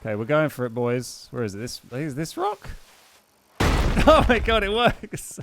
Okay, we're going for it, boys. Where is it? Is this rock? Oh my god, it works!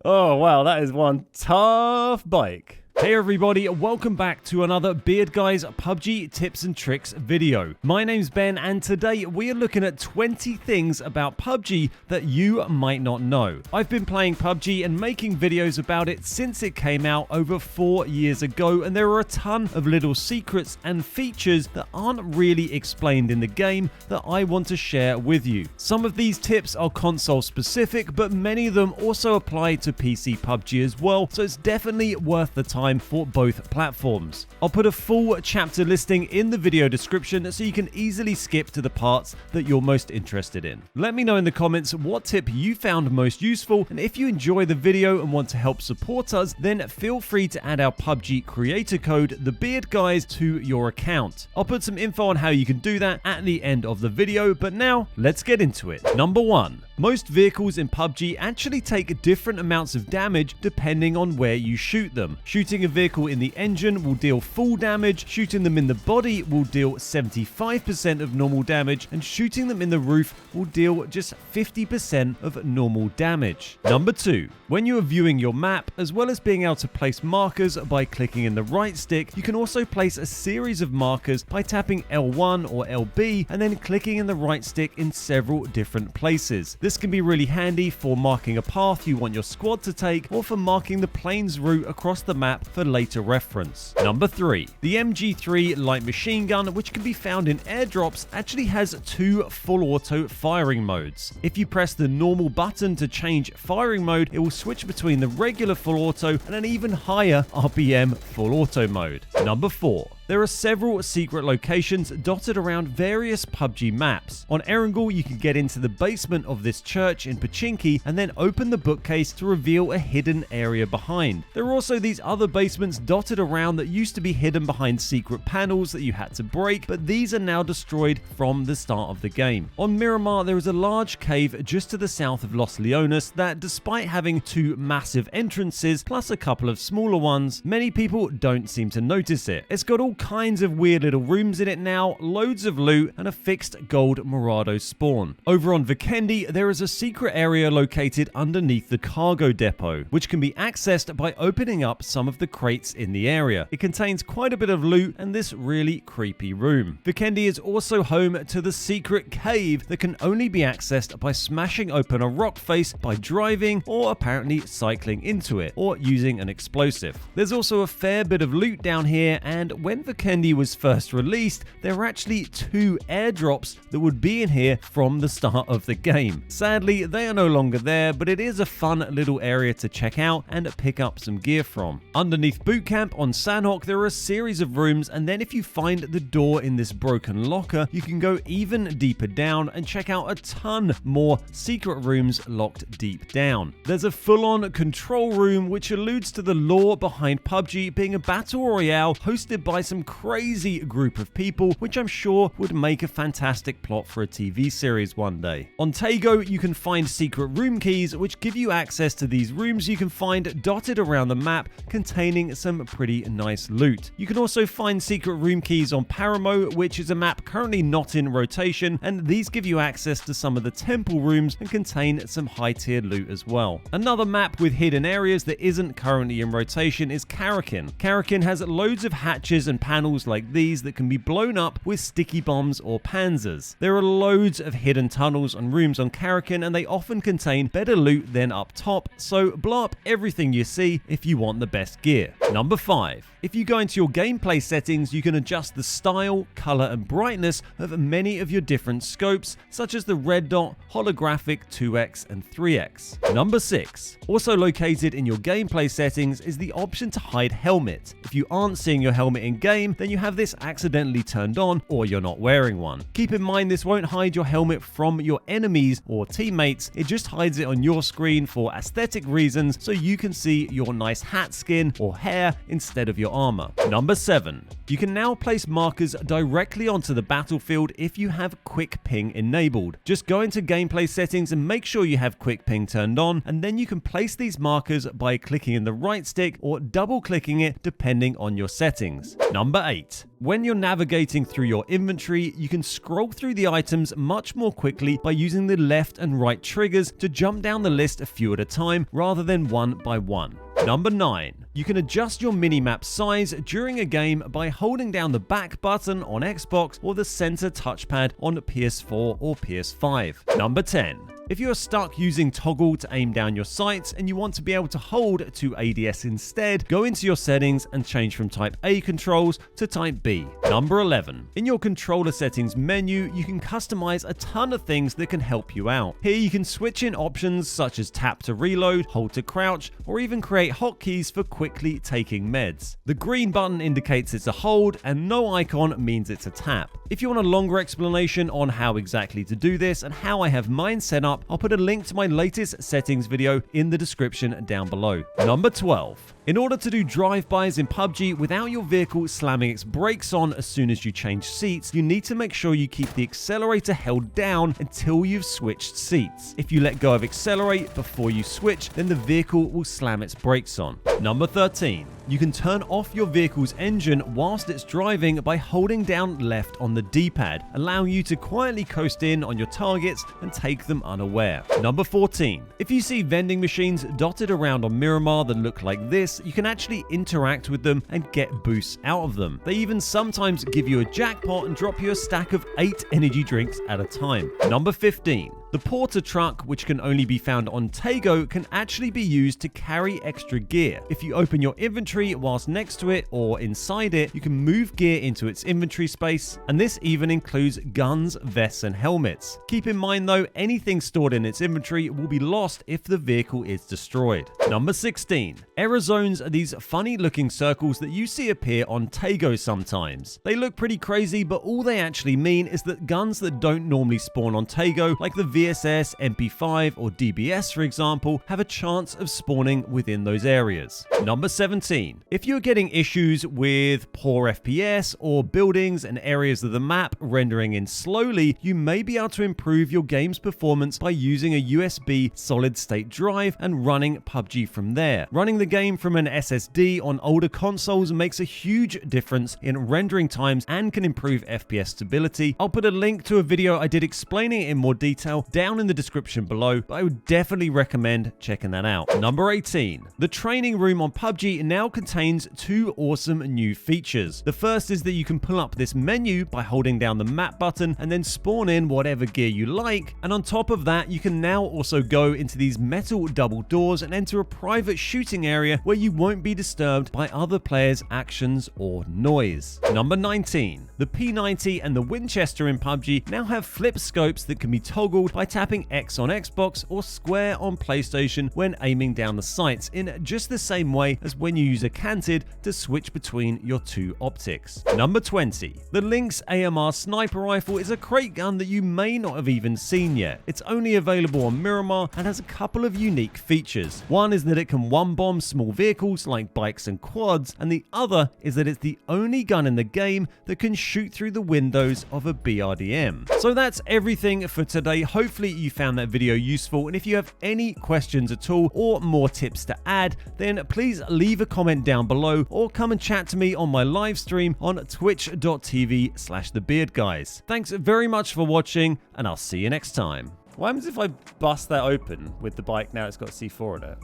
Oh wow, that is one tough bike. Hey everybody, welcome back to another Beard Guys PUBG tips and tricks video. My name's Ben and today we are looking at 20 things about PUBG that you might not know. I've been playing PUBG and making videos about it since it came out over 4 years ago, and there are a ton of little secrets and features that aren't really explained in the game that I want to share with you. Some of these tips are console specific, but many of them also apply to PC PUBG as well, so it's definitely worth the time for both platforms. I'll put a full chapter listing in the video description so you can easily skip to the parts that you're most interested in. Let me know in the comments what tip you found most useful, and if you enjoy the video and want to help support us, then feel free to add our PUBG creator code, the Beard Guys, to your account. I'll put some info on how you can do that at the end of the video, but now let's get into it. Number 1. Most vehicles in PUBG actually take different amounts of damage depending on where you shoot them. Shooting a vehicle in the engine will deal full damage, shooting them in the body will deal 75% of normal damage, and shooting them in the roof will deal just 50% of normal damage. Number 2. When you are viewing your map, as well as being able to place markers by clicking in the right stick, you can also place a series of markers by tapping L1 or LB and then clicking in the right stick in several different places. This can be really handy for marking a path you want your squad to take, or for marking the plane's route across the map for later reference. Number 3. The MG3 light machine gun, which can be found in airdrops, actually has 2 full auto firing modes. If you press the normal button to change firing mode, it will switch between the regular full auto and an even higher RPM full auto mode. Number 4. There are several secret locations dotted around various PUBG maps. On Erangel, you can get into the basement of this church in Pochinki and then open the bookcase to reveal a hidden area behind. There are also these other basements dotted around that used to be hidden behind secret panels that you had to break, but these are now destroyed from the start of the game. On Miramar, there is a large cave just to the south of Los Leones that, despite having 2 massive entrances plus a couple of smaller ones, many people don't seem to notice it. It's got all kinds of weird little rooms in it now, loads of loot, and a fixed gold Morado spawn. Over on Vikendi, there is a secret area located underneath the cargo depot, which can be accessed by opening up some of the crates in the area. It contains quite a bit of loot and this really creepy room. Vikendi is also home to the secret cave that can only be accessed by smashing open a rock face by driving or apparently cycling into it, or using an explosive. There's also a fair bit of loot down here, and when Vikendi was first released, there were actually 2 airdrops that would be in here from the start of the game. Sadly, they are no longer there, but it is a fun little area to check out and pick up some gear from. Underneath boot camp on Sanhok, there are a series of rooms, and then if you find the door in this broken locker, you can go even deeper down and check out a ton more secret rooms locked deep down. There's a full-on control room which alludes to the lore behind PUBG being a battle royale hosted by some crazy group of people, which I'm sure would make a fantastic plot for a TV series one day. On Tago, you can find secret room keys which give you access to these rooms you can find dotted around the map, containing some pretty nice loot. You can also find secret room keys on Paramo, which is a map currently not in rotation, and these give you access to some of the temple rooms and contain some high tier loot as well. Another map with hidden areas that isn't currently in rotation is Karakin. Karakin has loads of hatches and panels like these that can be blown up with sticky bombs or panzers. There are loads of hidden tunnels and rooms on Karakin, and they often contain better loot than up top, so blow up everything you see if you want the best gear. Number 5. If you go into your gameplay settings, you can adjust the style, color, and brightness of many of your different scopes, such as the red dot, holographic, 2x, and 3x. Number 6. Also located in your gameplay settings is the option to hide helmet. If you aren't seeing your helmet in game, then you have this accidentally turned on, or you're not wearing one. Keep in mind this won't hide your helmet from your enemies or teammates, it just hides it on your screen for aesthetic reasons so you can see your nice hat skin or hair instead of your your armor. Number 7. You can now place markers directly onto the battlefield if you have quick ping enabled. Just go into gameplay settings and make sure you have quick ping turned on, and then you can place these markers by clicking in the right stick or double clicking it depending on your settings. Number 8. When you're navigating through your inventory, you can scroll through the items much more quickly by using the left and right triggers to jump down the list a few at a time rather than one by one. Number 9. You can adjust your minimap size during a game by holding down the back button on Xbox or the center touchpad on PS4 or PS5. Number 10. If you are stuck using toggle to aim down your sights and you want to be able to hold to ADS instead, go into your settings and change from type A controls to type B. Number 11. In your controller settings menu, you can customize a ton of things that can help you out. Here you can switch in options such as tap to reload, hold to crouch, or even create hotkeys for quickly taking meds. The green button indicates it's a hold and no icon means it's a tap. If you want a longer explanation on how exactly to do this and how I have mine set up, I'll put a link to my latest settings video in the description down below. Number 12. In order to do drive-bys in PUBG without your vehicle slamming its brakes on as soon as you change seats, you need to make sure you keep the accelerator held down until you've switched seats. If you let go of accelerate before you switch, then the vehicle will slam its brakes on. Number 13. You can turn off your vehicle's engine whilst it's driving by holding down left on the D-pad, allowing you to quietly coast in on your targets and take them unaware. Number 14. If you see vending machines dotted around on Miramar that look like this, you can actually interact with them and get boosts out of them. They even sometimes give you a jackpot and drop you a stack of 8 energy drinks at a time. Number 15. The porter truck, which can only be found on Tago, can actually be used to carry extra gear. If you open your inventory whilst next to it or inside it, you can move gear into its inventory space, and this even includes guns, vests, and helmets. Keep in mind though, anything stored in its inventory will be lost if the vehicle is destroyed. Number 16. Error zones are these funny looking circles that you see appear on Tago sometimes. They look pretty crazy, but all they actually mean is that guns that don't normally spawn on Tago, like the VSS, MP5, or DBS for example, have a chance of spawning within those areas. Number 17. If you're getting issues with poor FPS or buildings and areas of the map rendering in slowly, you may be able to improve your game's performance by using a USB solid-state drive and running PUBG from there. Running the game from an SSD on older consoles makes a huge difference in rendering times and can improve FPS stability. I'll put a link to a video I did explaining it in more detail down in the description below, but I would definitely recommend checking that out. Number 18. The training room on PUBG now contains 2 awesome new features. The first is that you can pull up this menu by holding down the map button and then spawn in whatever gear you like, and on top of that you can now also go into these metal double doors and enter a private shooting area where you won't be disturbed by other players' actions or noise. Number 19. The P90 and the Winchester in PUBG now have flip scopes that can be toggled by tapping X on Xbox or square on PlayStation when aiming down the sights, in just the same way as when you use a canted to switch between your 2 optics. Number 20. The LYNX AMR sniper rifle is a crate gun that you may not have even seen yet. It's only available on Miramar and has a couple of unique features. One is that it can one-bomb small vehicles like bikes and quads, and the other is that it's the only gun in the game that can shoot through the windows of a BRDM. So that's everything for today. Hopefully you found that video useful, and if you have any questions at all or more tips to add, then please leave a comment down below or come and chat to me on my live stream on twitch.tv/thebeardguys. Thanks very much for watching, and I'll see you next time. What happens if I bust that open with the bike now it's got C4 in it?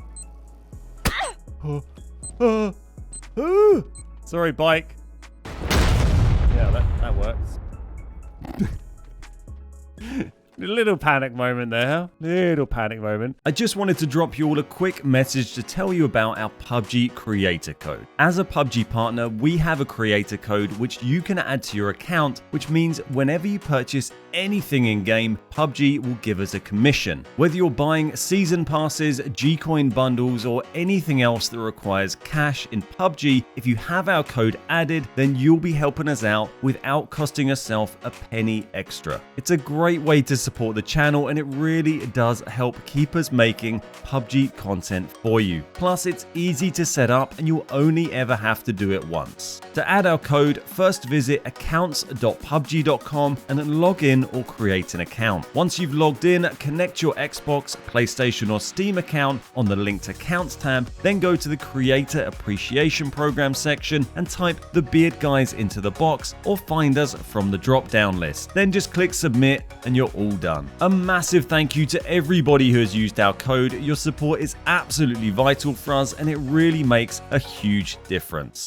Sorry, bike. Yeah, that works. A little panic moment there. Little panic moment. I just wanted to drop you all a quick message to tell you about our PUBG creator code. As a PUBG partner, we have a creator code which you can add to your account, which means whenever you purchase anything in-game, PUBG will give us a commission. Whether you're buying season passes, G-Coin bundles, or anything else that requires cash in PUBG, if you have our code added, then you'll be helping us out without costing yourself a penny extra. It's a great way to support the channel, and it really does help keep us making PUBG content for you. Plus, it's easy to set up and you'll only ever have to do it once. To add our code, first visit accounts.pubg.com and then log in or create an account. Once you've logged in, connect your Xbox, PlayStation or Steam account on the linked accounts tab, then go to the Creator Appreciation Program section and type the Beard Guys into the box or find us from the drop-down list. Then just click submit and you're all done. A massive thank you to everybody who has used our code. Your support is absolutely vital for us and it really makes a huge difference.